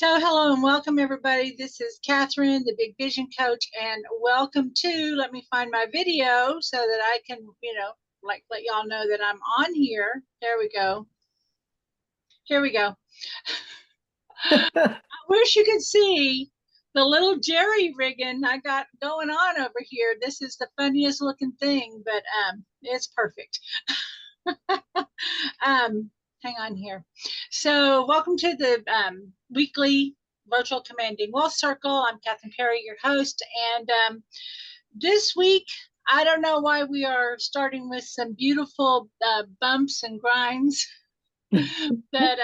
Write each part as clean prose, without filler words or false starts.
So, hello and welcome, everybody. This is Kathryn, the Big Vision Coach, and welcome to. Let me find my video so that I can, like let y'all know that I'm on here. There we go. Here we go. I wish you could see the little jerry rigging I got going on over here. This is the funniest looking thing, but it's perfect. Hang on here. So, welcome to the weekly virtual commanding wealth circle. I'm Kathryn Perry, your host, and this week I don't know why we are starting with some beautiful bumps and grinds, but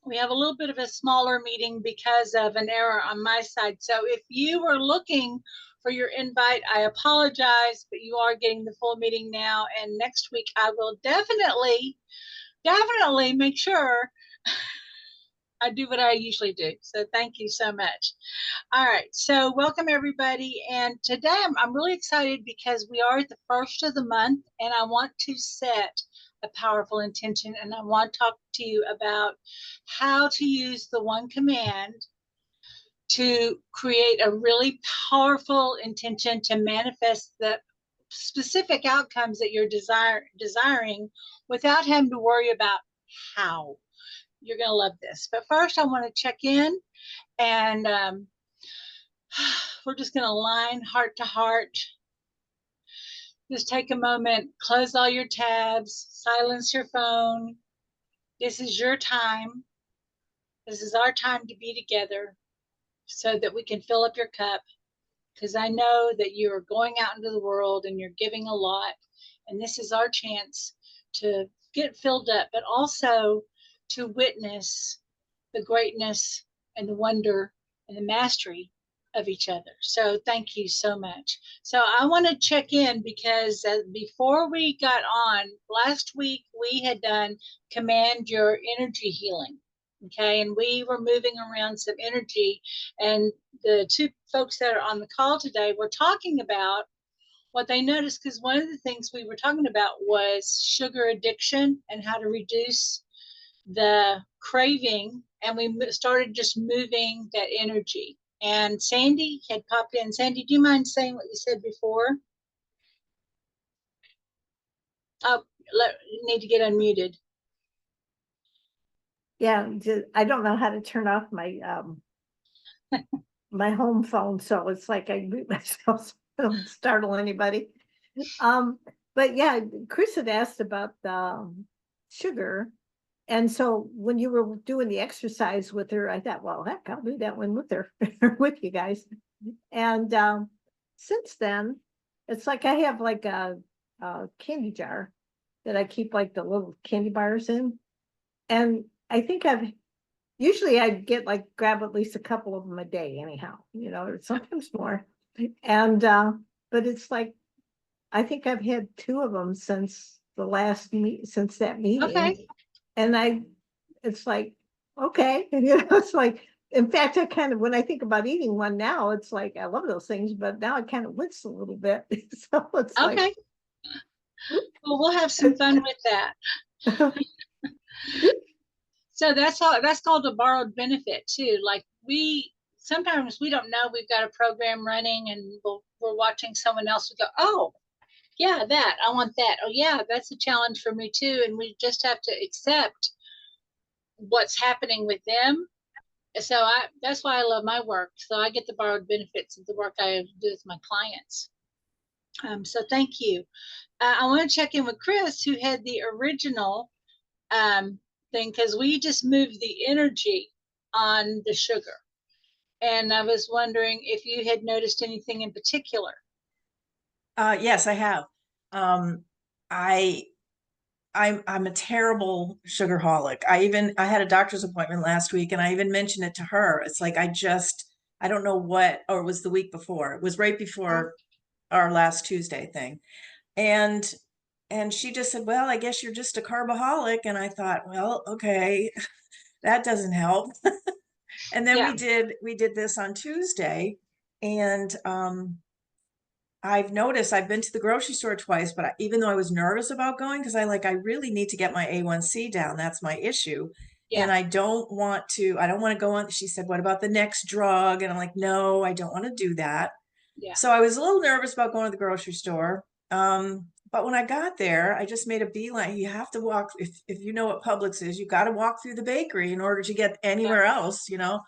we have a little bit of a smaller meeting because of an error on my side. So, if you were looking for your invite, I apologize, but you are getting the full meeting now. And next week, I will definitely make sure I do what I usually do. So thank you so much. All right. So welcome everybody. And today I'm really excited because we are at the first of the month and I want to set a powerful intention. And I want to talk to you about how to use the one command to create a really powerful intention to manifest the specific outcomes that you're desiring without having to worry about how. You're going to love this. But first, I want to check in, and we're just going to align heart to heart. Just take a moment, close all your tabs, silence your phone. This is your time. This is our time to be together so that we can fill up your cup, because I know that you are going out into the world and you're giving a lot. And this is our chance to get filled up, but also to witness the greatness and the wonder and the mastery of each other. So thank you so much. So I want to check in because before we got on, last week we had done Command Your Energy Healing. Okay, and we were moving around some energy, and the two folks that are on the call today were talking about what they noticed, because one of the things we were talking about was sugar addiction and how to reduce the craving, and we started just moving that energy. And Sandy had popped in. Sandy, do you mind saying what you said before? Oh, you need to get unmuted. Yeah, I don't know how to turn off my my home phone, so it's like I mute myself so I don't startle anybody. But yeah, Chris had asked about the sugar, and so when you were doing the exercise with her, I thought, well, heck, I'll do that one with her, with you guys. And since then, it's like I have like a candy jar that I keep like the little candy bars in, and I think usually I get like grab at least a couple of them a day anyhow, or sometimes more. And but it's like I think I've had two of them since since that meeting. Okay. And it's like, okay, it's like, in fact, I kind of, when I think about eating one now, it's like I love those things, but now I kind of wince a little bit. So it's okay. like, well, we'll have some fun with that. So that's called a borrowed benefit too. Like sometimes we don't know we've got a program running and we're watching someone else. We go, oh yeah, that I want that. Oh yeah, that's a challenge for me too. And we just have to accept what's happening with them. So that's why I love my work. So I get the borrowed benefits of the work I do with my clients. So thank you. I want to check in with Chris, who had the original thing, because we just moved the energy on the sugar. And I was wondering if you had noticed anything in particular. Yes, I have. I'm a terrible sugarholic. I had a doctor's appointment last week and I even mentioned it to her. It's like I don't know what, or it was the week before. It was right before our last Tuesday thing. And she just said, well, I guess you're just a carboholic. And I thought, well, okay, that doesn't help. And then we did this on Tuesday, and I've noticed I've been to the grocery store twice, but even though I was nervous about going, because I really need to get my A1C down, that's my issue. and I don't want to go on. She said, what about the next drug? And I'm like, no, I don't want to do that. Yeah. So I was a little nervous about going to the grocery store. But when I got there, I just made a beeline. You have to walk, if you know what Publix is, you got to walk through the bakery in order to get anywhere else, you know?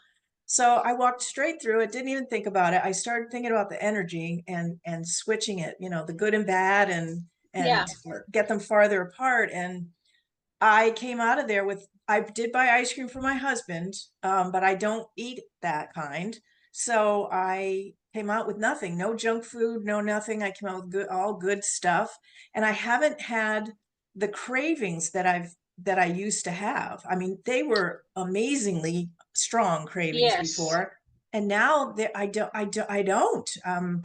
So I walked straight through it, didn't even think about it. I started thinking about the energy and switching it, you know, the good and bad, and get them farther apart. And I came out of there with, I did buy ice cream for my husband, but I don't eat that kind. So I came out with nothing, no junk food, no nothing. I came out with all good stuff. And I haven't had the cravings that I used to have. I mean, they were amazingly strong cravings Yes. before. And now I don't. I'm,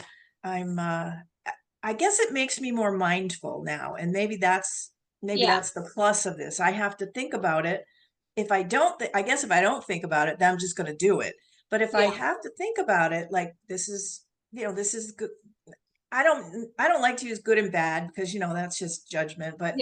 I guess it makes me more mindful now. And maybe that's the plus of this. I have to think about it. If I don't, I guess if I don't think about it, then I'm just going to do it. But if I have to think about it, like this is, you know, this is good. I don't like to use good and bad because, you know, that's just judgment, but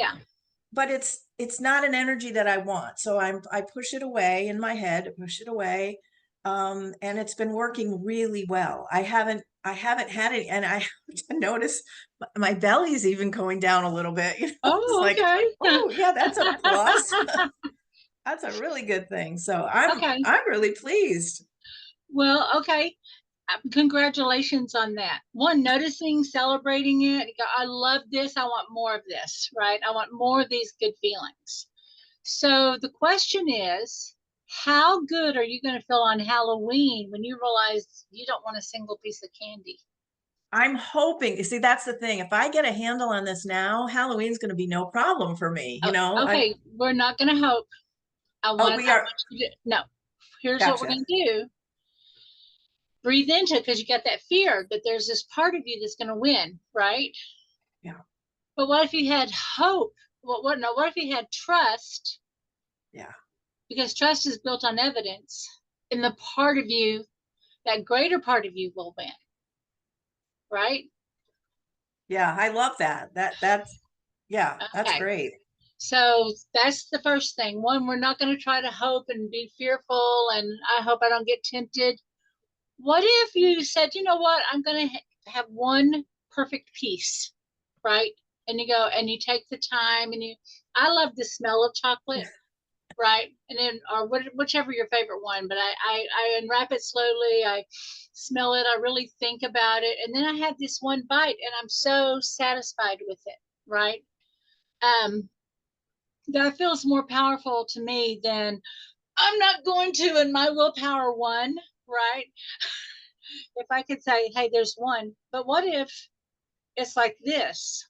it's not an energy that I want. So I push it away in my head, push it away. And it's been working really well. I haven't had it, and I have to notice my belly's even going down a little bit. You know, it's Oh, like, okay. oh yeah, that's a plus. That's a really good thing. So Okay. I'm really pleased. Well, okay. Congratulations on that. One, noticing, celebrating it. I love this. I want more of this, right? I want more of these good feelings. So the question is, how good are you going to feel on Halloween when you realize you don't want a single piece of candy? I'm hoping, you see, that's the thing. If I get a handle on this now, Halloween's going to be no problem for me. You Oh, know, okay, we're not going to hope. we I are. want you to, no, here's what we're Gotcha. going to do. Breathe into it because you got that fear that there's this part of you that's going to win, right? Yeah. But what if you had hope? What if you had trust? Yeah. Because trust is built on evidence. And the part of you, that greater part of you will win, right? Yeah. I love that. That's Okay. great. So that's the first thing. One, we're not going to try to hope and be fearful, and I hope I don't get tempted. What if you said, you know what, I'm going to have one perfect piece, right? And you go and you take the time and I love the smell of chocolate, right? And then, or whichever your favorite one, but I unwrap it slowly. I smell it. I really think about it. And then I have this one bite and I'm so satisfied with it, right? Um, that feels more powerful to me than I'm not going to, and my willpower won, right? If I could say, hey, there's one, but what if it's like this?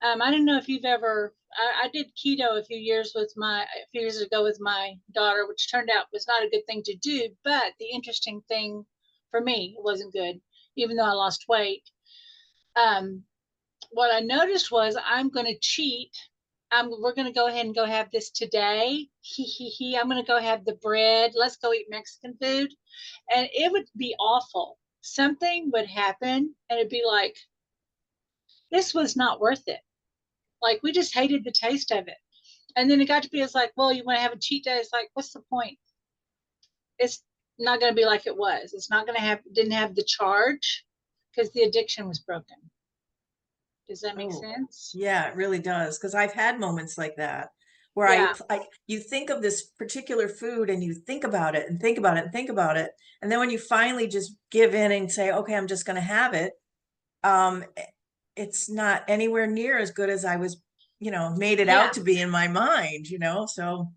I don't know if you've ever, I did keto a few years ago with my daughter, which turned out was not a good thing to do. But the interesting thing for me, it wasn't good, even though I lost weight. Um, what I noticed was I'm going to cheat. We're going to go ahead and go have this today. I'm going to go have the bread. Let's go eat Mexican food. And it would be awful. Something would happen and it'd be like, this was not worth it. Like we just hated the taste of it. And then it got to be, it's like, well, you want to have a cheat day? It's like, what's the point? It's not going to be like it was. It's not going to have, didn't have the charge because the addiction was broken. Does that make Oh, sense? yeah, it really does. Because I've had moments like that where Yeah. you think of this particular food and you think about it and think about it and think about it. And then when you finally just give in and say, okay, I'm just going to have it, um, it's not anywhere near as good as I was, you know, made it Yeah. out to be in my mind, you know? So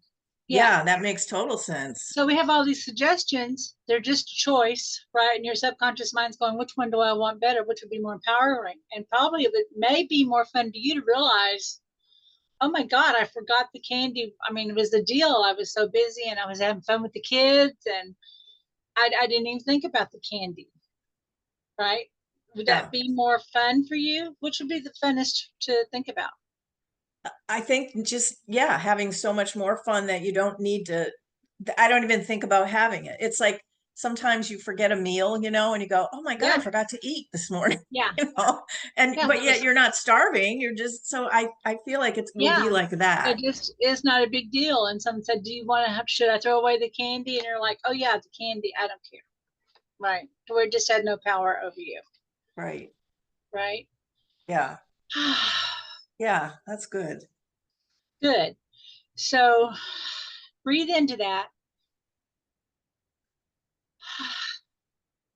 Yeah. yeah, that makes total sense. So we have all these suggestions. They're just a choice, right? And your subconscious mind's going, which one do I want better? Which would be more empowering? And probably it may be more fun to you to realize, oh my God, I forgot the candy. I mean, it was the deal. I was so busy and I was having fun with the kids and I didn't even think about the candy, right? Would that Yeah. be more fun for you? Which would be the funnest to think about? I think just, yeah, having so much more fun that you don't need to, I don't even think about having it. It's like sometimes you forget a meal, you know, and you go, oh my God, I Yeah. forgot to eat this morning, Yeah. you know, and, Yeah. but yet you're not starving. You're just, so I feel like it will be Yeah. like that. It just is not a big deal. And someone said, do you want to have, should I throw away the candy? And you're like, oh yeah, the candy, I don't care. Right. We just had no power over you. Right. Right. Yeah. Yeah. That's good. Good. So breathe into that.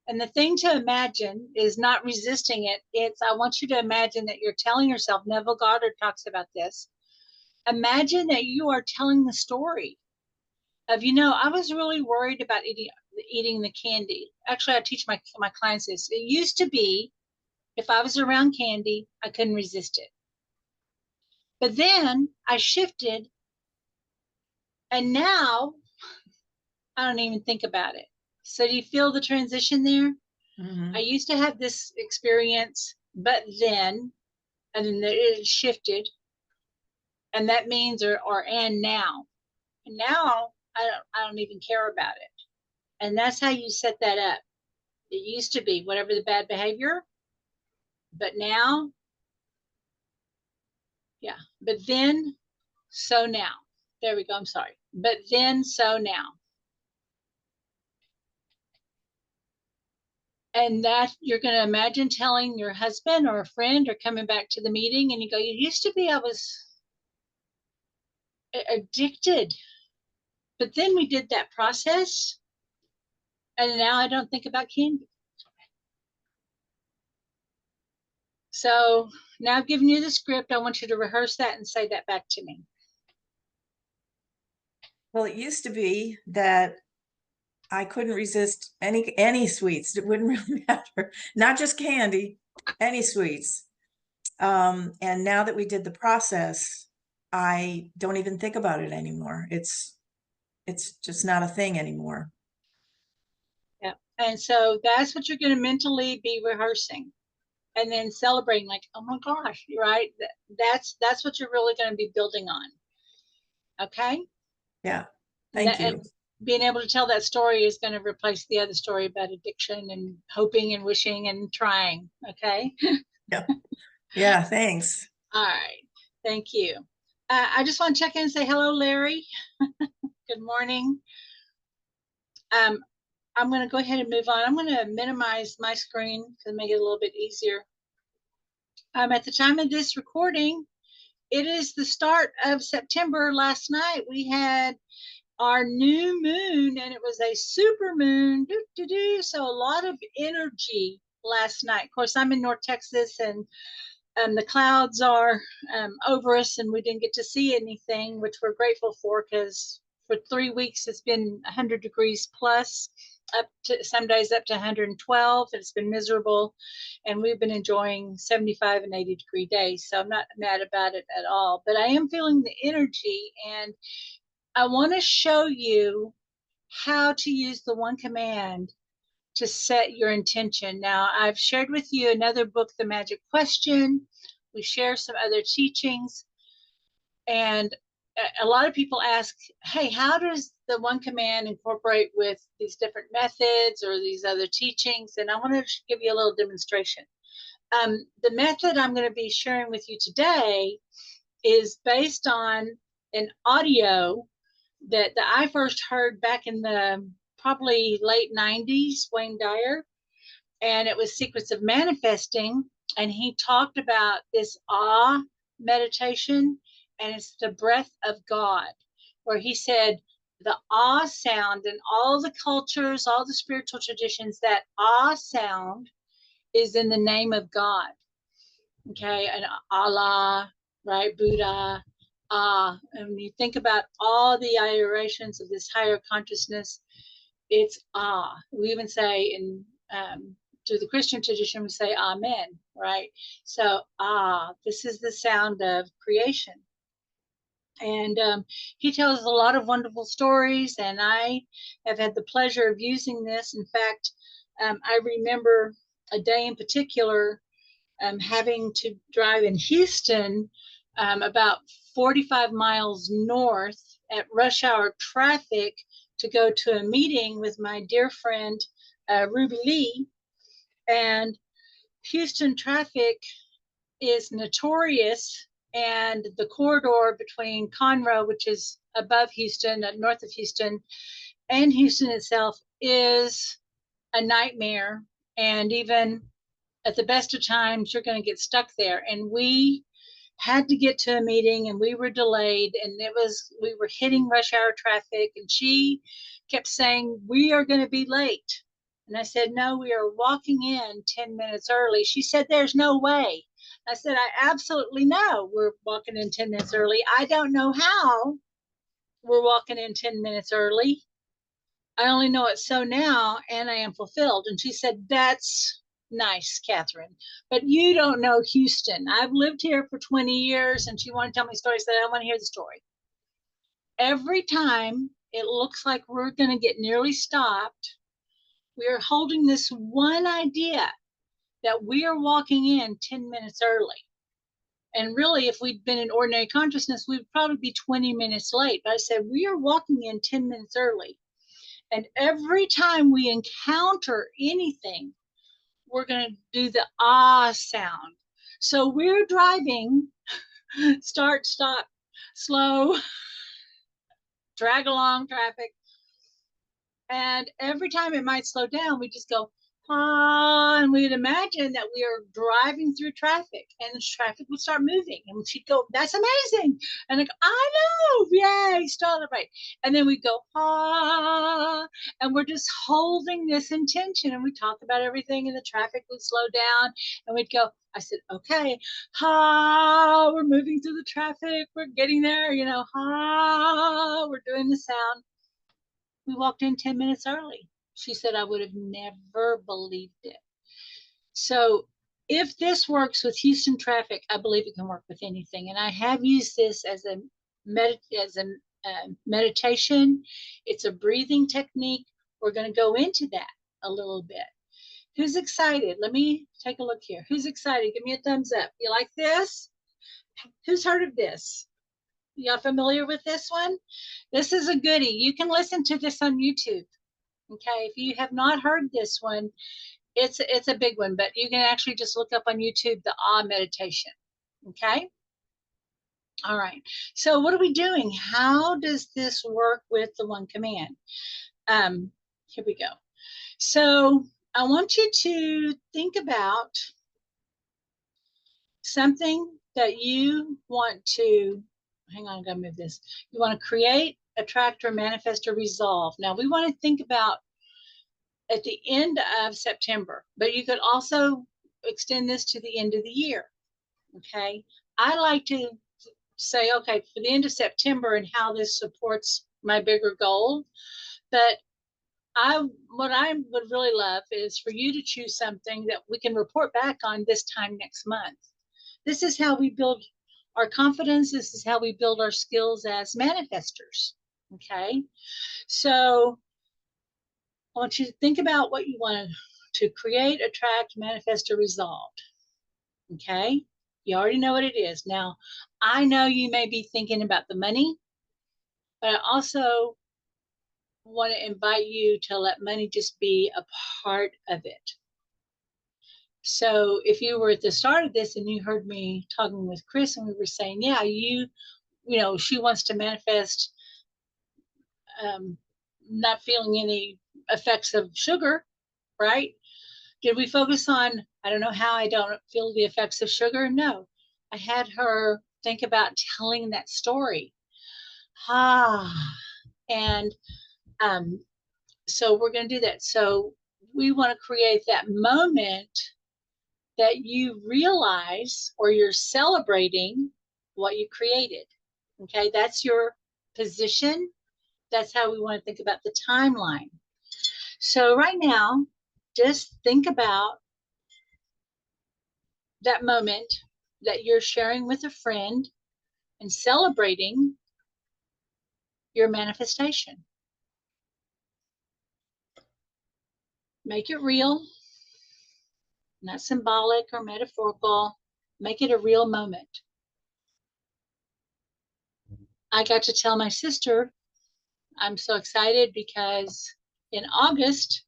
And the thing to imagine is not resisting it. It's, I want you to imagine that you're telling yourself, Neville Goddard talks about this. Imagine that you are telling the story of, you know, I was really worried about eating the candy. Actually, I teach my clients this. It used to be, if I was around candy, I couldn't resist it. But then I shifted, and now I don't even think about it. So do you feel the transition there? Mm-hmm. I used to have this experience, but then, and then it shifted, and that means and now. And now I don't even care about it. And that's how you set that up. It used to be whatever the bad behavior, but now, yeah. But then, so now. There we go. I'm sorry. But then, so now. And that you're going to imagine telling your husband or a friend or coming back to the meeting, and you go, you used to be, I was addicted, but then we did that process, and now I don't think about candy. So now I've given you the script. I want you to rehearse that and say that back to me. Well, it used to be that I couldn't resist any sweets. It wouldn't really matter. Not just candy, any sweets. And now that we did the process, I don't even think about it anymore. It's just not a thing anymore. Yeah. And so that's what you're going to mentally be rehearsing, and then celebrating, like, oh my gosh, right? That's what you're really going to be building on. Okay. Yeah. Thank you. Being able to tell that story is going to replace the other story about addiction and hoping and wishing and trying. Okay. Yeah. Yeah. Thanks. All right. Thank you. I just want to check in and say hello, Larry. Good morning. I'm going to go ahead and move on. I'm going to minimize my screen to make it a little bit easier. At the time of this recording, it is the start of September. Last night we had our new moon, and it was a super moon. So a lot of energy last night. Of course, I'm in North Texas, and the clouds are over us, and we didn't get to see anything, which we're grateful for, because for 3 weeks it's been 100 degrees plus, up to some days up to 112. It's been miserable, and we've been enjoying 75 and 80 degree days. So I'm not mad about it at all, but I am feeling the energy, and I want to show you how to use the one command to set your intention. Now, I've shared with you another book, The Magic Question. We share some other teachings. And a lot of people ask, hey, how does the one command incorporate with these different methods or these other teachings? And I want to give you a little demonstration. The method I'm going to be sharing with you today is based on an audio that I first heard back in the probably late 90s, Wayne Dyer, and it was Secrets of Manifesting. And he talked about this awe meditation, and it's the breath of God, where he said the awe sound in all the cultures, all the spiritual traditions, that awe sound is in the name of God. Okay, and Allah, right? Buddha, and when you think about all the iterations of this higher consciousness, it's we even say in to the Christian tradition, we say amen, right? So this is the sound of creation. And he tells a lot of wonderful stories, and I have had the pleasure of using this. In fact, I remember a day in particular, having to drive in Houston, about 45 miles north at rush hour traffic to go to a meeting with my dear friend, Ruby Lee. And Houston traffic is notorious, and the corridor between Conroe, which is above Houston, north of Houston, and Houston itself is a nightmare. And even at the best of times, you're going to get stuck there. And we had to get to a meeting, and we were delayed, and we were hitting rush hour traffic, and she kept saying, we are going to be late. And I said, no, we are walking in 10 minutes early. She said, there's no way. I said, I absolutely know we're walking in 10 minutes early. I don't know how we're walking in 10 minutes early. I only know it so now, and I am fulfilled. And she said, that's nice, Kathryn, but you don't know Houston. I've lived here for 20 years, and she wanted to tell me stories. That I want to hear the story. Every time it looks like we're going to get nearly stopped, we are holding this one idea that we are walking in 10 minutes early. And really, if we'd been in ordinary consciousness, we'd probably be 20 minutes late. But I said, we are walking in 10 minutes early. And every time we encounter anything, we're going to do the ah sound. So we're driving, start, stop, slow, drag along traffic. And every time it might slow down, we just go, ah, and we'd imagine that we are driving through traffic, and the traffic would start moving, and she'd go, that's amazing. And I go, I know, yay, start it right. And then we go, ah, and we're just holding this intention, and we talk about everything, and the traffic would slow down, and we'd go, I said, okay, ha, we're moving through the traffic, we're getting there, ha, we're doing the sound. We walked in 10 minutes early. She said, I would have never believed it. So if this works with Houston traffic, I believe it can work with anything. And I have used this as a meditation. It's a breathing technique. We're going to go into that a little bit. Who's excited? Let me take a look here. Who's excited? Give me a thumbs up. You like this? Who's heard of this? Y'all familiar with this one? This is a goodie. You can listen to this on YouTube. Okay, if you have not heard this one, it's a big one, but you can actually just look up on YouTube the Ah meditation. Okay. All right. So what are we doing? How does this work with the one command? Here we go. So I want you to think about something that you want to, hang on, I'm gonna move this. You want to create, attract, or manifest, or resolve. Now we want to think about at the end of September, but you could also extend this to the end of the year. Okay. I like to say, okay, for the end of September and how this supports my bigger goal. But what I would really love is for you to choose something that we can report back on this time next month. This is how we build our confidence. This is how we build our skills as manifestors. Okay. So I want you to think about what you want to create, attract, manifest, or resolve. Okay. You already know what it is. Now, I know you may be thinking about the money, but I also want to invite you to let money just be a part of it. So if you were at the start of this and you heard me talking with Chris and we were saying, yeah, she wants to manifest not feeling any effects of sugar, right? Did we focus on, I don't know how I don't feel the effects of sugar? No. I had her think about telling that story. And so we're going to do that. So we want to create that moment that you realize or you're celebrating what you created. Okay, that's your position. That's how we want to think about the timeline. So right now, just think about that moment that you're sharing with a friend and celebrating your manifestation. Make it real, not symbolic or metaphorical. Make it a real moment. I got to tell my sister I'm so excited because in August,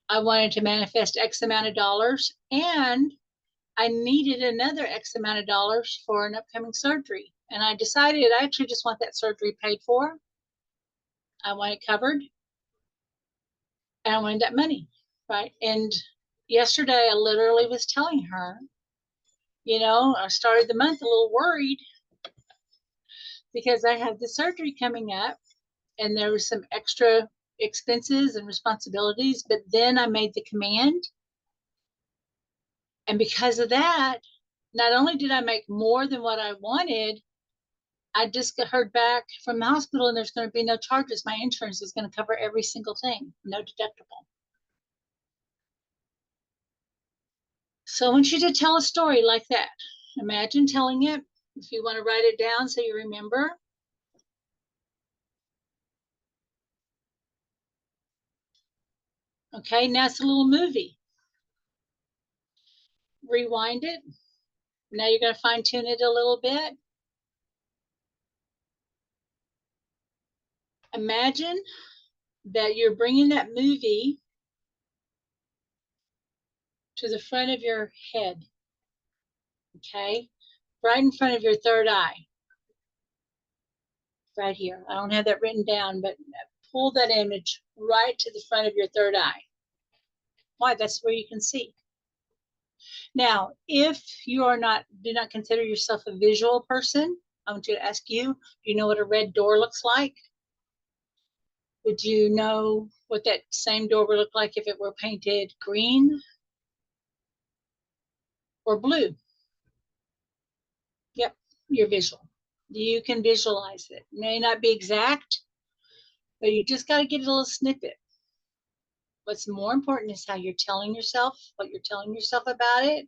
I wanted to manifest X amount of dollars, and I needed another X amount of dollars for an upcoming surgery. And I decided I actually just want that surgery paid for. I want it covered, and I wanted that money, right? And yesterday, I literally was telling her, I started the month a little worried because I had the surgery coming up and there was some extra expenses and responsibilities. But then I made the command. And because of that, not only did I make more than what I wanted, I just heard back from the hospital and there's going to be no charges. My insurance is going to cover every single thing, no deductible. So I want you to tell a story like that. Imagine telling it. If you want to write it down so you remember. Okay, now it's a little movie. Rewind it. Now you're going to fine tune it a little bit. Imagine that you're bringing that movie to the front of your head. Okay, right in front of your third eye. Right here. I don't have that written down, but pull that image right to the front of your third eye. Why? That's where you can see. Now, if you do not consider yourself a visual person, I want to ask you, do you know what a red door looks like? Would you know what that same door would look like if it were painted green or blue? Yep, you're visual. You can visualize it. It may not be exact, but you just got to get a little snippet. What's more important is how you're telling yourself, what you're telling yourself about it.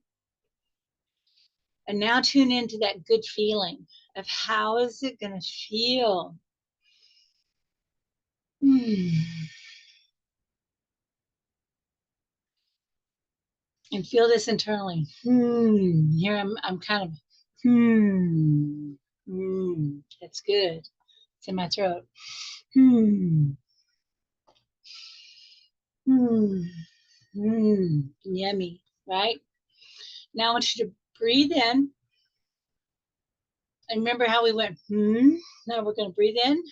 And now tune into that good feeling of how is it going to feel? And feel this internally. Here I'm kind of, that's good. It's in my throat. Yummy, right? Now I want you to breathe in. And remember how we went, Now we're going to breathe in.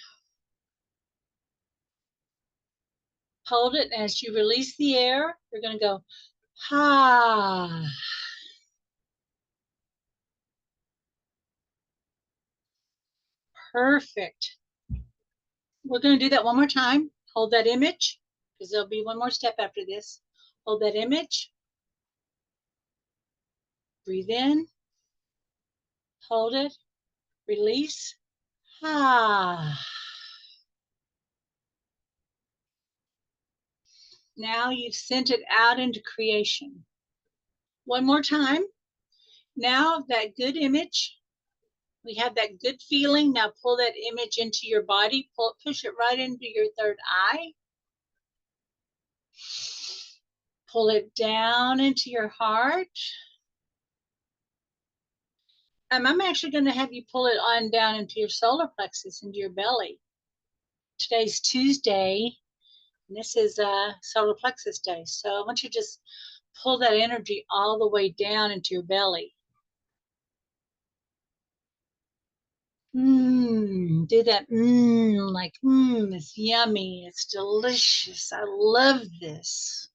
Hold it. And as you release the air, you're going to go, ha. Perfect. We're going to do that one more time. Hold that image, because there'll be one more step after this. Hold that image. Breathe in. Hold it. Release. Ah. Now you've sent it out into creation. One more time. Now that good image, we have that good feeling. Now pull that image into your body. Push it right into your third eye. Pull it down into your heart. I'm actually going to have you pull it on down into your solar plexus, into your belly. Today's Tuesday, and this is solar plexus day. So I want you to just pull that energy all the way down into your belly. Do that like it's yummy, it's delicious. I love this.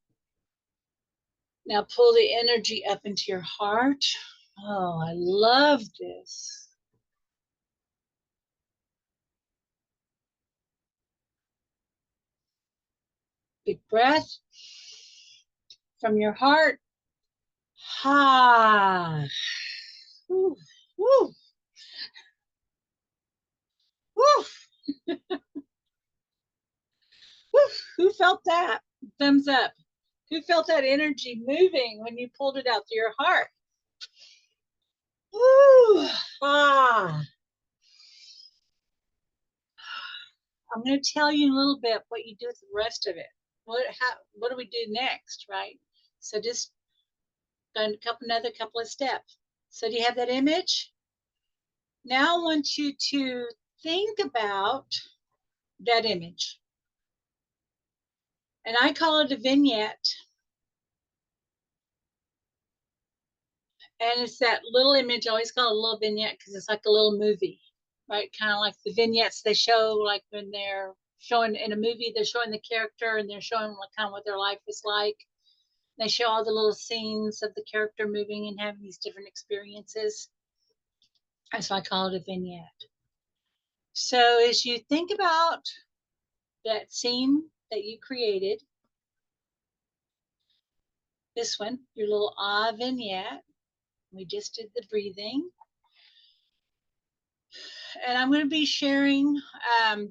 Now pull the energy up into your heart. Oh, I love this. Big breath from your heart. Ha. Woo. Woo. Woo. Woo. Who felt that? Thumbs up. Who felt that energy moving when you pulled it out through your heart? Woo. Ah. I'm going to tell you a little bit what you do with the rest of it. What do we do next, right? So just another couple of steps. So do you have that image? Now I want you to think about that image. And I call it a vignette. And it's that little image. I always call it a little vignette because it's like a little movie, right? Kind of like the vignettes they show, like when they're showing in a movie, they're showing the character and they're showing like kind of what their life is like. They show all the little scenes of the character moving and having these different experiences. That's why I call it a vignette. So as you think about that scene that you created, this one, your little vignette, we just did the breathing. And I'm going to be sharing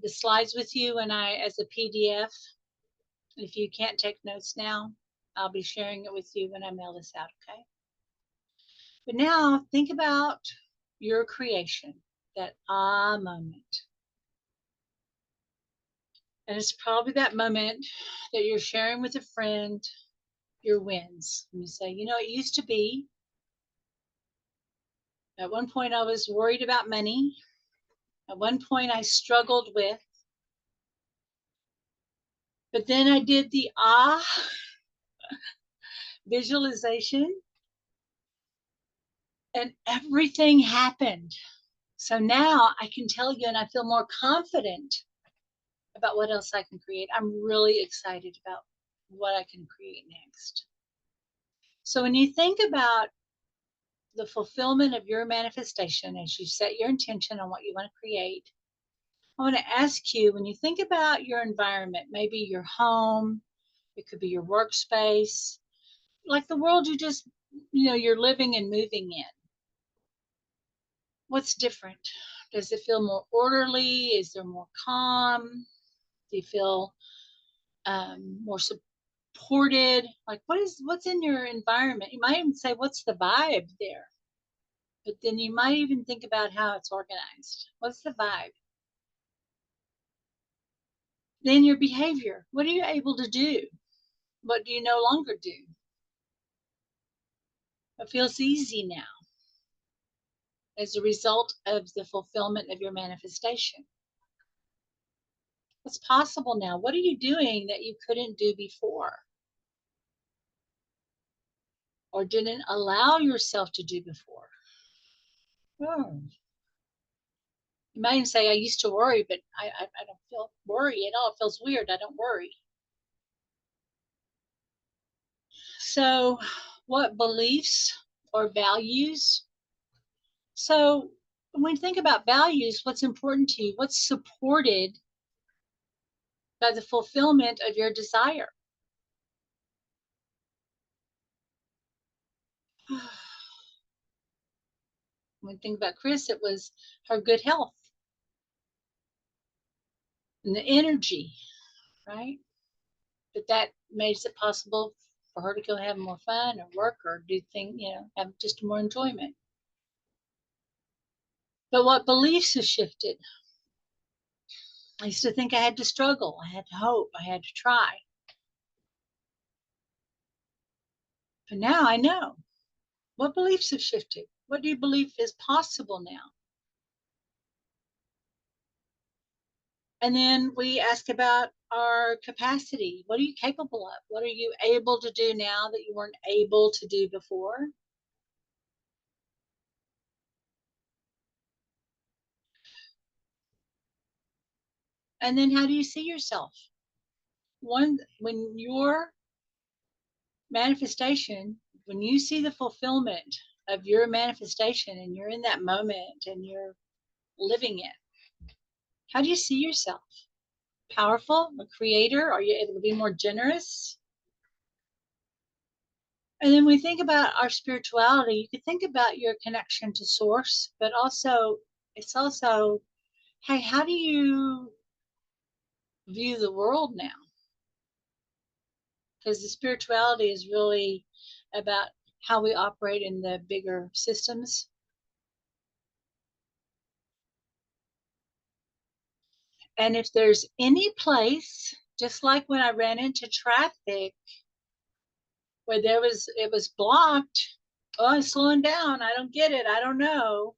the slides with you and as a PDF. If you can't take notes now, I'll be sharing it with you when I mail this out, okay? But now think about your creation, that moment. And it's probably that moment that you're sharing with a friend your wins. And you say, you know, it used to be, at one point I was worried about money. At one point I struggled with, but then I did the visualization and everything happened. So now I can tell you and I feel more confident about what else I can create. I'm really excited about what I can create next. So when you think about the fulfillment of your manifestation as you set your intention on what you want to create, I want to ask you, when you think about your environment, maybe your home, it could be your workspace, like the world you're living and moving in. What's different? Does it feel more orderly? Is there more calm? Do you feel more supported? Like what's in your environment? You might even say, what's the vibe there? But then you might even think about how it's organized. What's the vibe? Then your behavior. What are you able to do? What do you no longer do? It feels easy now as a result of the fulfillment of your manifestation. What's possible now? What are you doing that you couldn't do before? Or didn't allow yourself to do before? You might even say, I used to worry, but I don't feel worry at all. It feels weird. I don't worry. So what beliefs or values? So when we think about values, what's important to you? What's supported by the fulfillment of your desire? When we think about Chris, it was her good health and the energy, right? But that makes it possible for her to go have more fun or work or do things, have just more enjoyment. But what beliefs have shifted? I used to think I had to struggle, I had to hope, I had to try. But now I know. What beliefs have shifted? What do you believe is possible now? And then we ask about our capacity. What are you capable of? What are you able to do now that you weren't able to do before? And then how do you see yourself? When your manifestation, when you see the fulfillment of your manifestation and you're in that moment and you're living it, how do you see yourself? Powerful, a creator? Are you able to be more generous? And then we think about our spirituality. You could think about your connection to source, but also it's also, hey, how do you view the world now? Because the spirituality is really about how we operate in the bigger systems. And if there's any place, just like when I ran into traffic where it was blocked, oh, I'm slowing down, I don't get it, I don't know.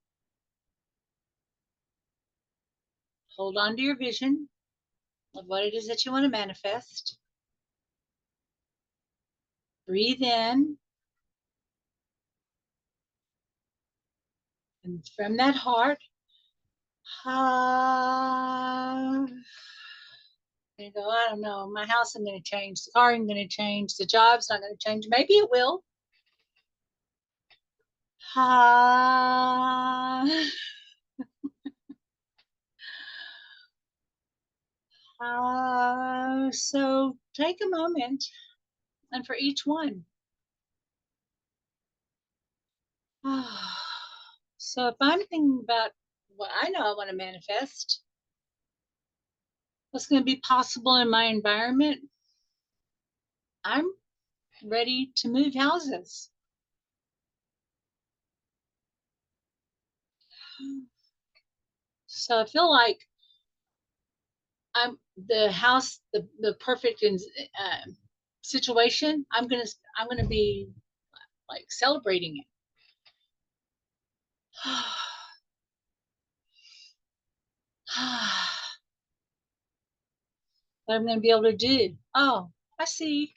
Hold on to your vision. of what it is that you want to manifest. Breathe in. And from that heart, you go, I don't know, my house isn't going to change, the car isn't going to change, the job's not going to change. Maybe it will. So take a moment, and for each one. So if I'm thinking about what I know I want to manifest, what's going to be possible in my environment, I'm ready to move houses. So I feel like I'm the house, the perfect situation. I'm gonna be like celebrating it. What I'm gonna be able to do. Oh, I see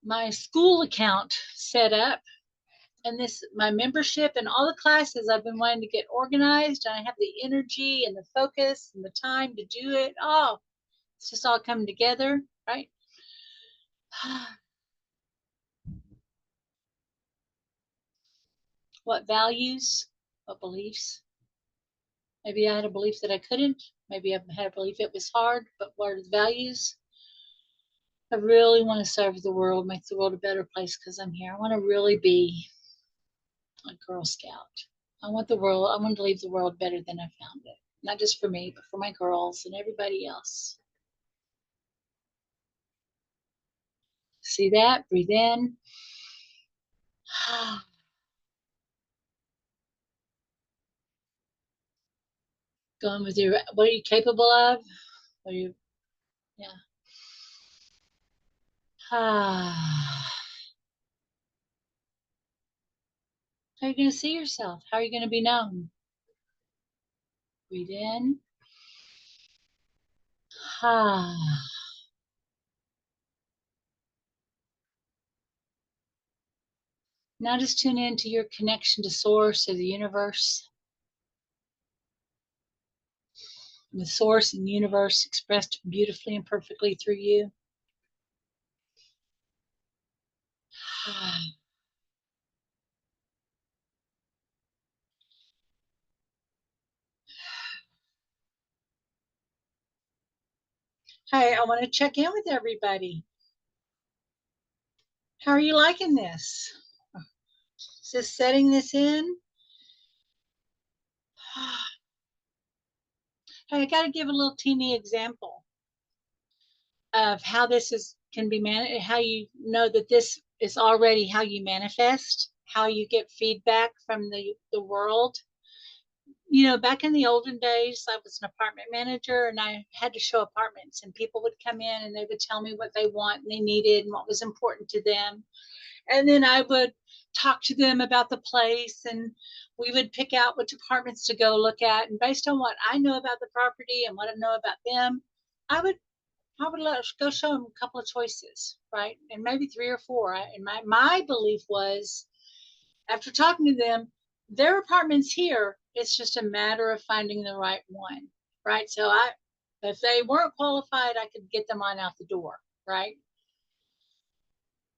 my school account set up, and this my membership and all the classes I've been wanting to get organized, and I have the energy and the focus and the time to do it. Oh, it's just all coming together, right? What values, what beliefs? Maybe I had a belief that I couldn't. Maybe I had a belief it was hard, but what are the values? I really want to serve the world, make the world a better place because I'm here. I want to really be a Girl Scout. I want to leave the world better than I found it. Not just for me, but for my girls and everybody else. See that? Breathe in. Going with your, what are you capable of? What are you, yeah. How are you going to see yourself? How are you going to be known? Breathe in. Now just tune into your connection to source or the universe. The source and universe expressed beautifully and perfectly through you. Hey, I want to check in with everybody. How are you liking this? Just setting this in. Hey, I got to give a little teeny example of how this is can be managed, how you know that this is already how you manifest, how you get feedback from the world. You know, back in the olden days, I was an apartment manager and I had to show apartments, and people would come in and they would tell me what they want and they needed and what was important to them. And then I would talk to them about the place, and we would pick out which apartments to go look at. And based on what I know about the property and what I know about them, I would go show them a couple of choices, right? And maybe three or four. And my belief was, after talking to them, their apartments here, it's just a matter of finding the right one, right? So if they weren't qualified, I could get them on out the door, right?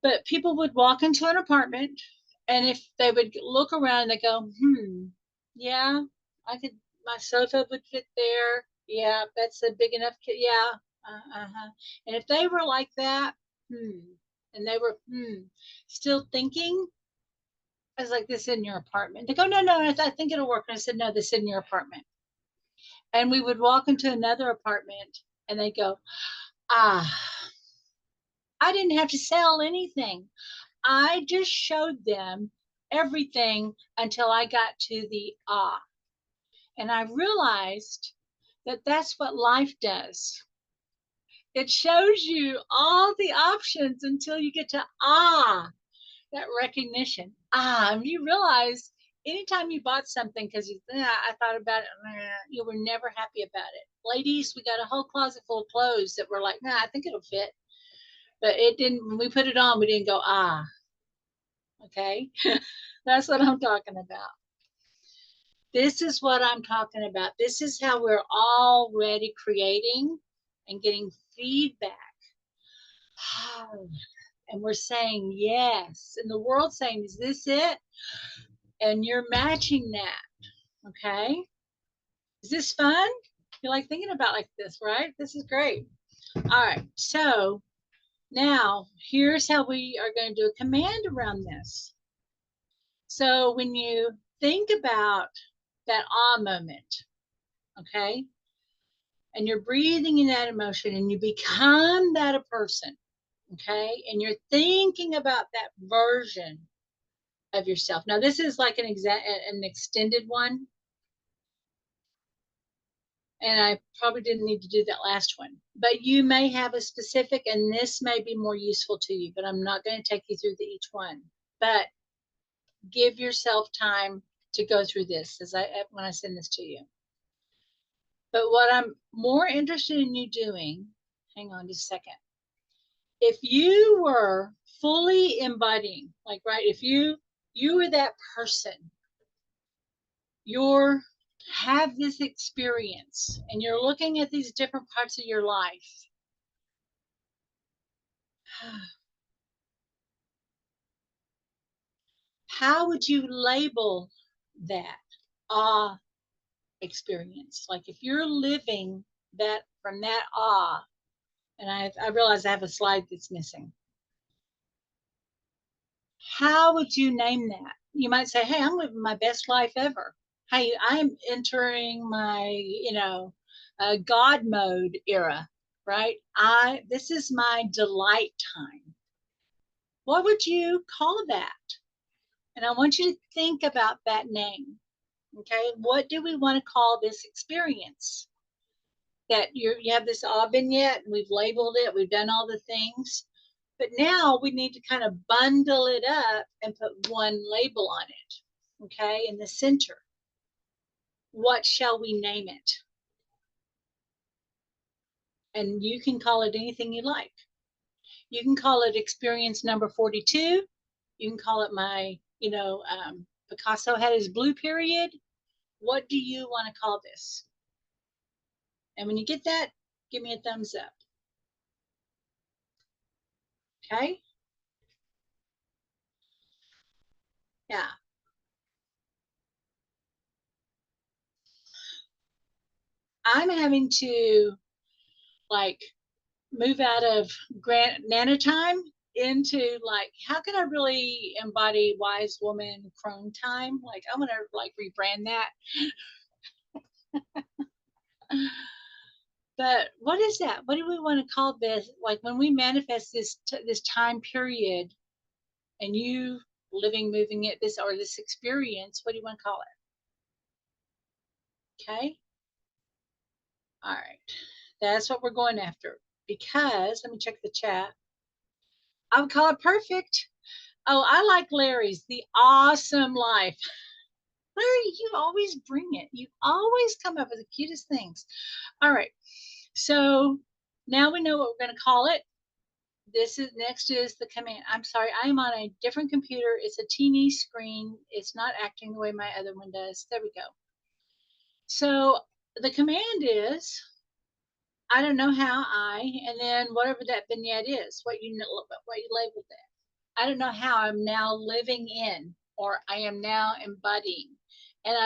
But people would walk into an apartment, and if they would look around, they go, yeah, I could, my sofa would fit there. Yeah, that's a big enough kit. Yeah, uh-huh. And if they were like that, and they were, still thinking, I was like, this in your apartment. They go, no, no, I think it'll work. And I said, no, this in your apartment. And we would walk into another apartment, and they go, I didn't have to sell anything. I just showed them everything until I got to the And I realized that that's what life does. It shows you all the options until you get to that recognition. And you realize anytime you bought something because I thought about it, you were never happy about it. ladies, we got a whole closet full of clothes that we're like, nah, I think it'll fit. But it didn't, when we put it on, we didn't go, ah, okay. That's what I'm talking about. This is what I'm talking about. This is how we're already creating and getting feedback. And we're saying yes. And the world's saying, is this it? And you're matching that. Okay. Is this fun? You like thinking about like this, right? This is great. All right. So now here's how we are going to do a command around this. So when you think about that awe moment, okay, and you're breathing in that emotion and you become that a person, okay, and you're thinking about that version of yourself. Now this is like an extended one, and I probably didn't need to do that last one, but you may have a specific, and this may be more useful to you, but I'm not going to take you through each one. But give yourself time to go through this when I send this to you. But what I'm more interested in you doing, hang on just a second. If you were fully embodying, like, right, if you were that person, you're have this experience and you're looking at these different parts of your life, how would you label that awe experience? Like if you're living that from that awe, and I realize I have a slide that's missing. How would you name that? You might say, hey, I'm living my best life ever. Hey, I'm entering my, God mode era, right? This is my delight time. What would you call that? And I want you to think about that name. Okay, what do we want to call this experience? That you have this awe vignette, and we've labeled it, we've done all the things, but now we need to kind of bundle it up and put one label on it, okay, in the center. What shall we name it? And you can call it anything you like. You can call it experience number 42. You can call it my, Picasso had his blue period. What do you want to call this? And when you get that, give me a thumbs up. Okay? Yeah. I'm having to like move out of nana time into like, how can I really embody wise woman crone time? Like I'm gonna like rebrand that. But what is that? What do we want to call this? Like when we manifest this time period, and you living, moving it, this or this experience, what do you want to call it? Okay. All right. That's what we're going after. Because let me check the chat. I would call it perfect. Oh, I like Larry's The Awesome Life. Larry, you always bring it. You always come up with the cutest things. All right. So now we know what we're going to call it. Next is the command. I'm sorry, I am on a different computer. It's a teeny screen. It's not acting the way my other one does. There we go. So the command is, I don't know how and then whatever that vignette is, what you labeled that. I don't know how I'm now living in, or I am now embodying. And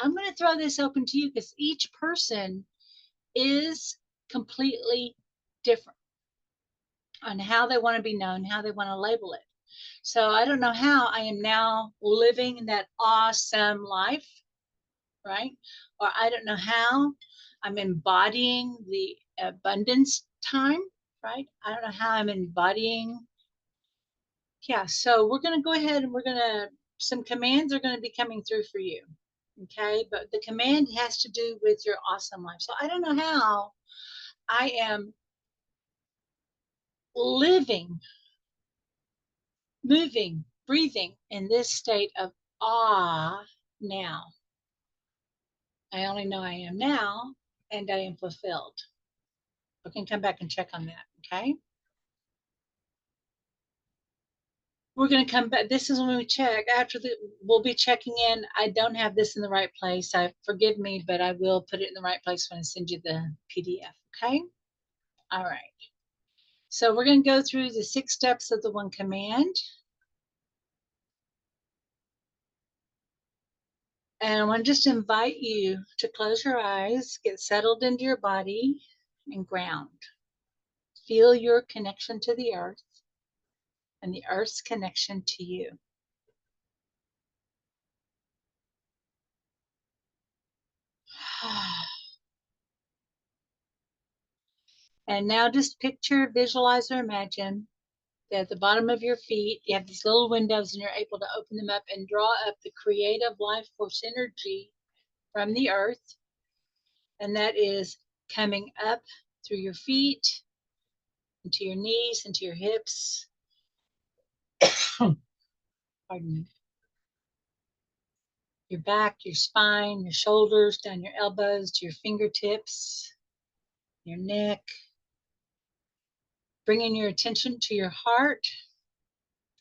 I'm going to throw this open to you because each person is completely different on how they want to be known, how they want to label it. So I don't know how I am now living that awesome life, right? Or I don't know how I'm embodying the abundance time, right? I don't know how I'm embodying. Yeah, so we're going to go ahead and some commands are going to be coming through for you. Okay, but the command has to do with your awesome life. So I don't know how I am living, moving, breathing in this state of awe now. I only know I am now and I am fulfilled. We can come back and check on that, okay? We're going to come back. This is when we check. We'll be checking in. I don't have this in the right place. Forgive me, but I will put it in the right place when I send you the PDF, okay? All right. So we're going to go through the 6 steps of the one command. And I want to just invite you to close your eyes, get settled into your body, and ground. Feel your connection to the earth and the earth's connection to you. And now just picture, visualize, or imagine that at the bottom of your feet, you have these little windows and you're able to open them up and draw up the creative life force energy from the earth. And that is coming up through your feet, into your knees, into your hips. Pardon me. Your back, your spine, your shoulders, down your elbows to your fingertips, your neck. Bringing your attention to your heart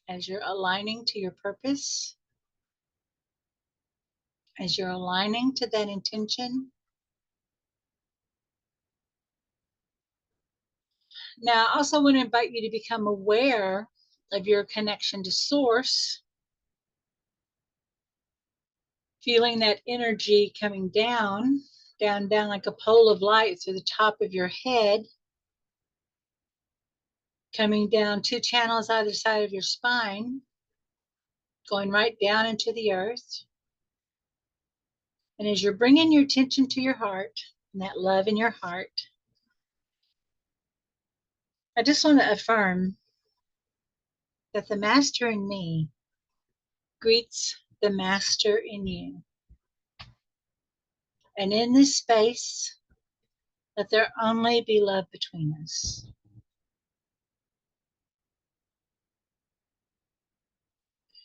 as you're aligning to your purpose, as you're aligning to that intention. Now, I also want to invite you to become aware of your connection to Source, feeling that energy coming down, down like a pole of light through the top of your head, coming down 2 channels either side of your spine, going right down into the earth. And as you're bringing your attention to your heart and that love in your heart, I just want to affirm that the Master in me greets the Master in you. And in this space, let there only be love between us.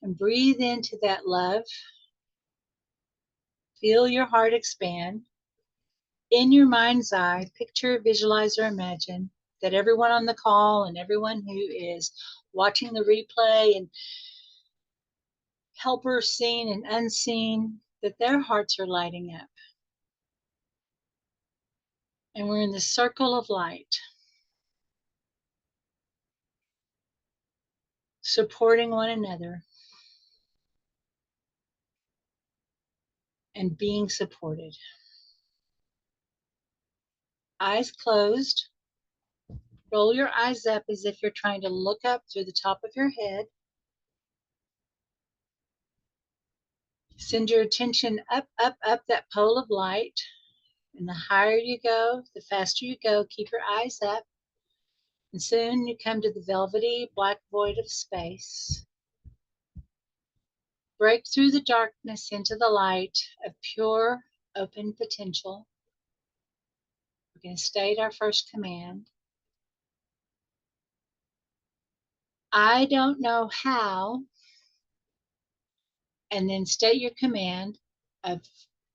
And breathe into that love. Feel your heart expand. In your mind's eye, picture, visualize, or imagine that everyone on the call and everyone who is watching the replay and helpers seen and unseen, that their hearts are lighting up. And we're in the circle of light, supporting one another and being supported. Eyes closed. Roll your eyes up as if you're trying to look up through the top of your head. Send your attention up, up, up that pole of light. And the higher you go, the faster you go. Keep your eyes up. And soon you come to the velvety black void of space. Break through the darkness into the light of pure, open potential. We're going to state our first command. I don't know how, and then state your command of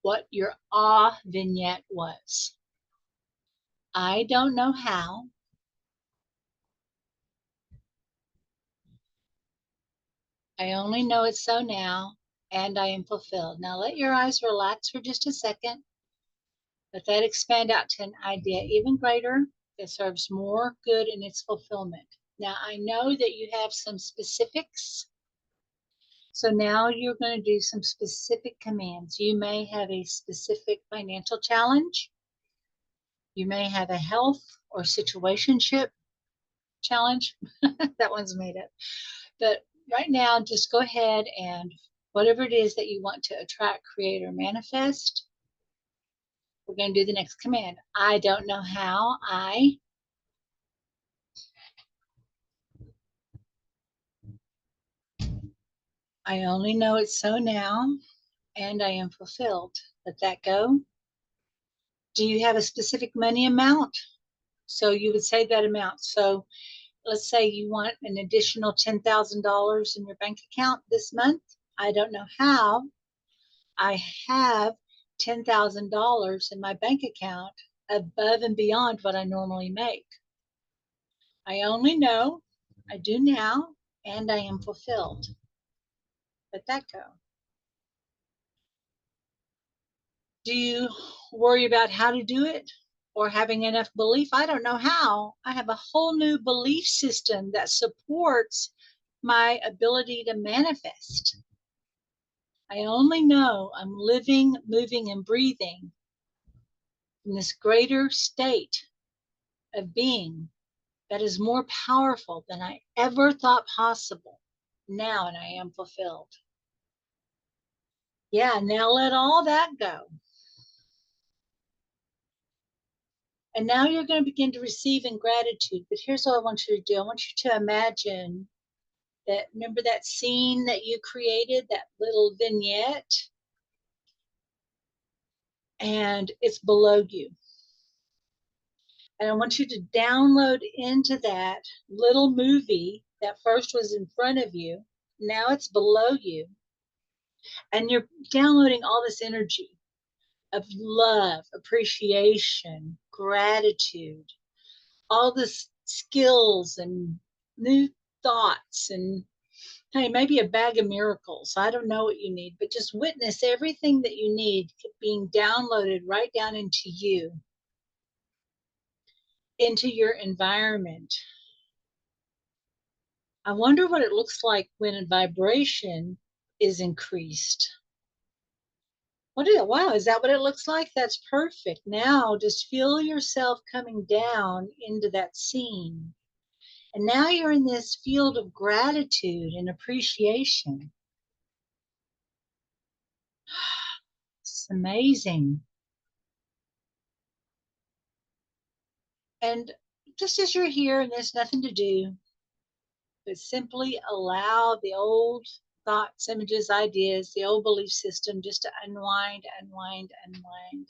what your awe vignette was. I don't know how. I only know it's so now, and I am fulfilled. Now let your eyes relax for just a second. Let that expand out to an idea even greater that serves more good in its fulfillment. Now I know that you have some specifics. So now you're going to do some specific commands. You may have a specific financial challenge. You may have a health or situationship challenge. That one's made up. But right now, just go ahead and whatever it is that you want to attract, create, or manifest, we're going to do the next command. I don't know how. I only know it's so now, and I am fulfilled. Let that go. Do you have a specific money amount? So you would say that amount. So let's say you want an additional $10,000 in your bank account this month. I don't know how. I have $10,000 in my bank account, above and beyond what I normally make. I only know, I do now, and I am fulfilled. Let that go. Do you worry about how to do it or having enough belief? I don't know how. I have a whole new belief system that supports my ability to manifest. I only know I'm living, moving, and breathing in this greater state of being that is more powerful than I ever thought possible now, and I am fulfilled. Yeah, now let all that go. And now you're going to begin to receive in gratitude. But here's what I want you to do. I want you to imagine that, remember that scene that you created, that little vignette? And it's below you. And I want you to download into that little movie that first was in front of you. Now it's below you. And you're downloading all this energy of love, appreciation, gratitude, all the skills and new thoughts, and hey, maybe a bag of miracles. I don't know what you need, but just witness everything that you need being downloaded right down into you, into your environment. I wonder what it looks like when a vibration is increased. Wow, is that what it looks like? That's perfect. Now just feel yourself coming down into that scene. And now you're in this field of gratitude and appreciation. It's amazing. And just as you're here and there's nothing to do, but simply allow the old thoughts, images, ideas, the old belief system just to unwind, unwind, unwind.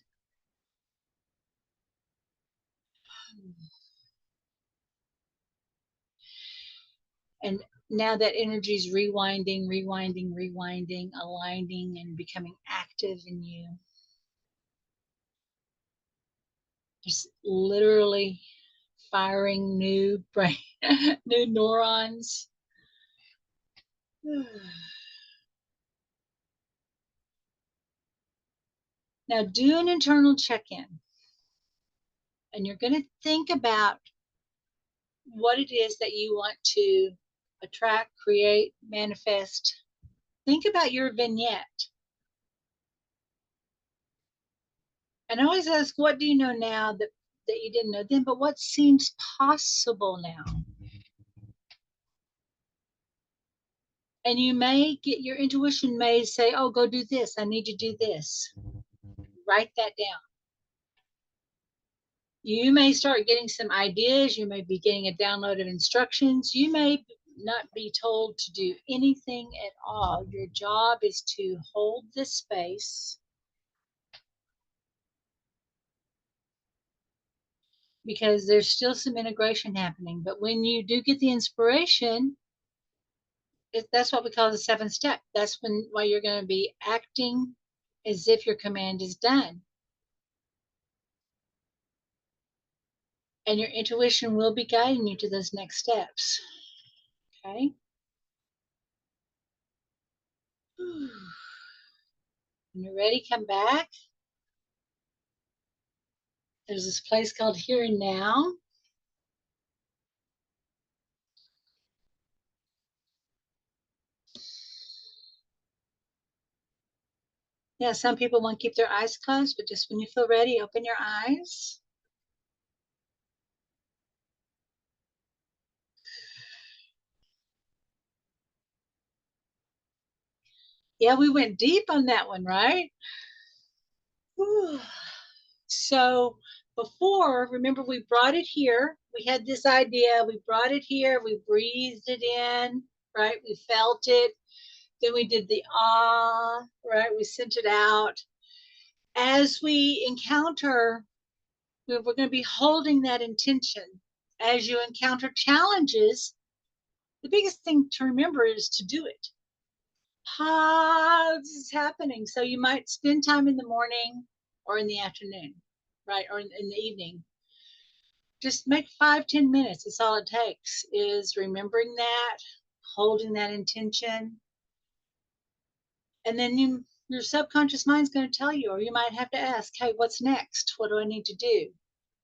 And now that energy is rewinding, rewinding, rewinding, aligning, and becoming active in you. Just literally firing new brain, new neurons. Now do an internal check-in. And you're going to think about what it is that you want to attract, create, manifest. Think about your vignette. And I always ask, what do you know now that you didn't know then, but what seems possible now? And you may get, your intuition may say, oh, go do this. I need you to do this. Write that down. You may start getting some ideas. You may be getting a download of instructions. You may not be told to do anything at all. Your job is to hold this space, because there's still some integration happening. But when you do get the inspiration, that's what we call the 7th step. That's why you're going to be acting as if your command is done. And your intuition will be guiding you to those next steps. Okay? When you're ready, come back. There's this place called Here and Now. Yeah, some people want to keep their eyes closed, but just when you feel ready, open your eyes. Yeah, we went deep on that one, right? Whew. So before, remember, we brought it here. We had this idea. We brought it here. We breathed it in, right? We felt it. Then we did the ah, right? We sent it out. As we encounter, we're going to be holding that intention. As you encounter challenges, the biggest thing to remember is to do it. This is happening. So you might spend time in the morning or in the afternoon. right? Or in the evening. Just make 5-10 minutes. That's all it takes, is remembering that, holding that intention. And then your subconscious mind's going to tell you, or you might have to ask, hey, what's next? What do I need to do?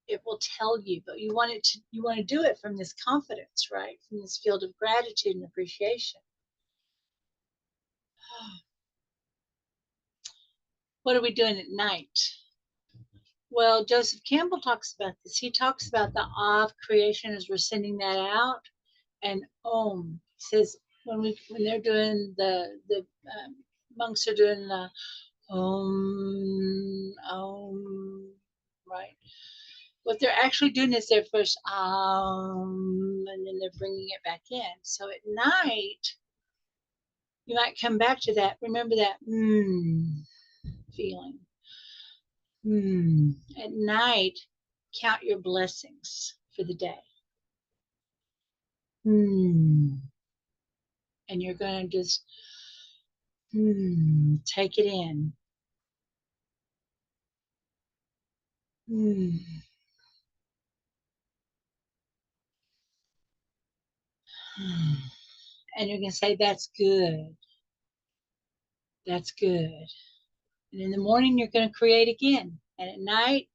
It will tell you, but you want to do it from this confidence, right? From this field of gratitude and appreciation. What are we doing at night? Well, Joseph Campbell talks about this. He talks about the awe of creation as we're sending that out. And Om, he says, when they're doing the monks are doing the Om, right? What they're actually doing is they're first and then they're bringing it back in. So at night, you might come back to that. Remember that feeling. At night, count your blessings for the day. And you're going to just take it in. And you're going to say, that's good. That's good. And in the morning, you're going to create again. And at night,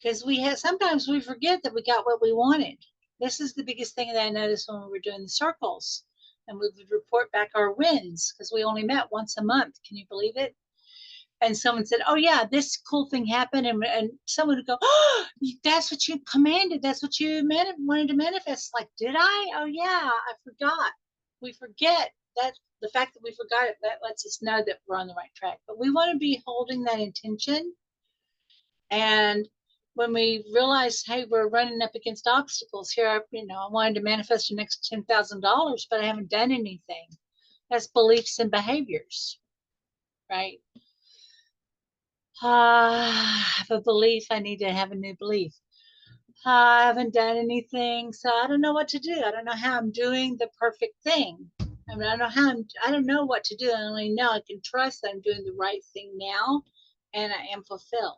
because sometimes we forget that we got what we wanted. This is the biggest thing that I noticed when we were doing the circles. And we would report back our wins, because we only met once a month. Can you believe it? And someone said, oh yeah, this cool thing happened. And someone would go, oh, that's what you commanded. That's what you wanted to manifest. Like, did I? Oh yeah, I forgot. We forget that. The fact that we forgot it, that lets us know that we're on the right track. But we want to be holding that intention. And when we realize, hey, we're running up against obstacles here, I wanted to manifest the next $10,000, but I haven't done anything. That's beliefs and behaviors, right? I have a belief. I need to have a new belief. I haven't done anything, so I don't know what to do. I don't know how I'm doing the perfect thing. I mean, I don't know what to do. I only know I can trust that I'm doing the right thing now, and I am fulfilled.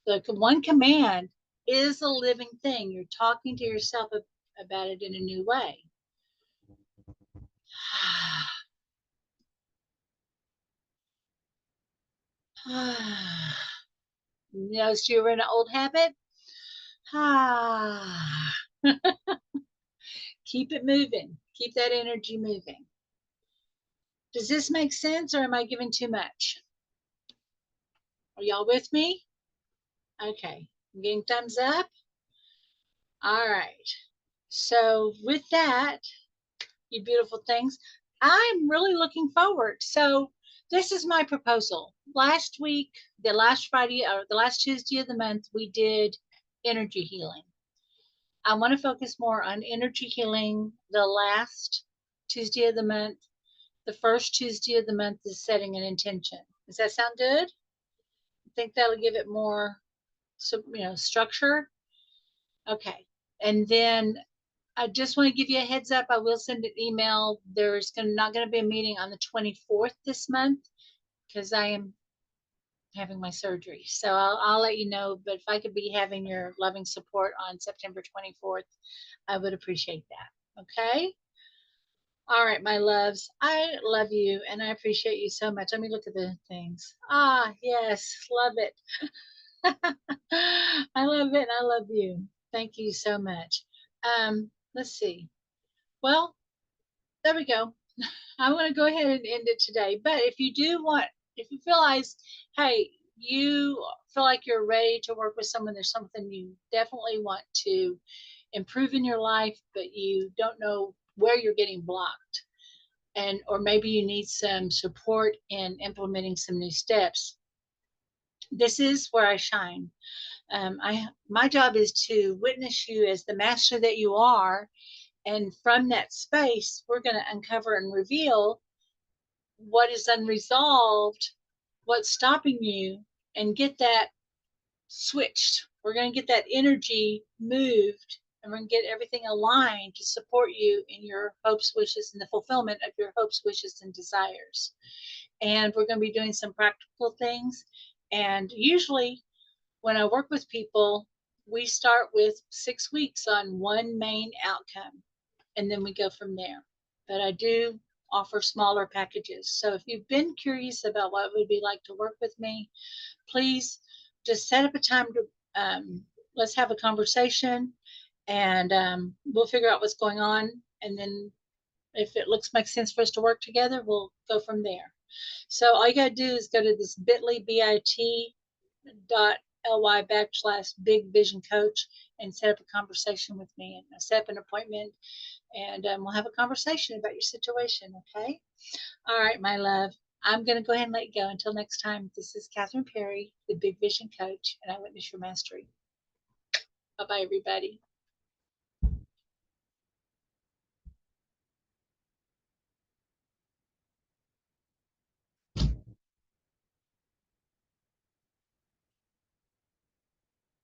The one command is a living thing. You're talking to yourself about it in a new way. Notice you were in an old habit? Keep it moving. Keep that energy moving. Does this make sense, or am I giving too much? Are y'all with me? Okay, I'm getting thumbs up. All right. So with that, you beautiful things, I'm really looking forward. So this is my proposal. Last week, the last Friday or the last Tuesday of the month, we did energy healing. I want to focus more on energy healing the last Tuesday of the month. The first Tuesday of the month is setting an intention. Does that sound good? I think that'll give it more, structure. Okay. And then I just want to give you a heads up. I will send an email. There's not going to be a meeting on the 24th this month because I am having my surgery. So I'll let you know. But if I could be having your loving support on September 24th, I would appreciate that. Okay. All right, my loves. I love you and I appreciate you so much. Let me look at the things. Yes. Love it. I love it. I love you. Thank you so much. Let's see. Well, there we go. I'm going to go ahead and end it today. But if you realize, hey, you feel like you're ready to work with someone, there's something you definitely want to improve in your life, but you don't know where you're getting blocked, or maybe you need some support in implementing some new steps, this is where I shine. My job is to witness you as the master that you are. And from that space, we're going to uncover and reveal what is unresolved, what's stopping you, and get that switched. We're going to get that energy moved, and we're going to get everything aligned to support you in your hopes, wishes, and the fulfillment of your hopes, wishes, and desires. And we're going to be doing some practical things. And usually when I work with people, we start with 6 weeks on one main outcome, and then we go from there. But I do offer smaller packages. So if you've been curious about what it would be like to work with me, please just set up a time to let's have a conversation, and we'll figure out what's going on. And then if it makes sense for us to work together, we'll go from there. So all you got to do is go to this bit.ly/big vision coach and set up a conversation with me, and set up an appointment, and we'll have a conversation about your situation. Okay. All right, my love. I'm going to go ahead and let you go. Until next time, this is Kathryn Perry, the Big Vision Coach, and I witness your mastery. Bye-bye, everybody.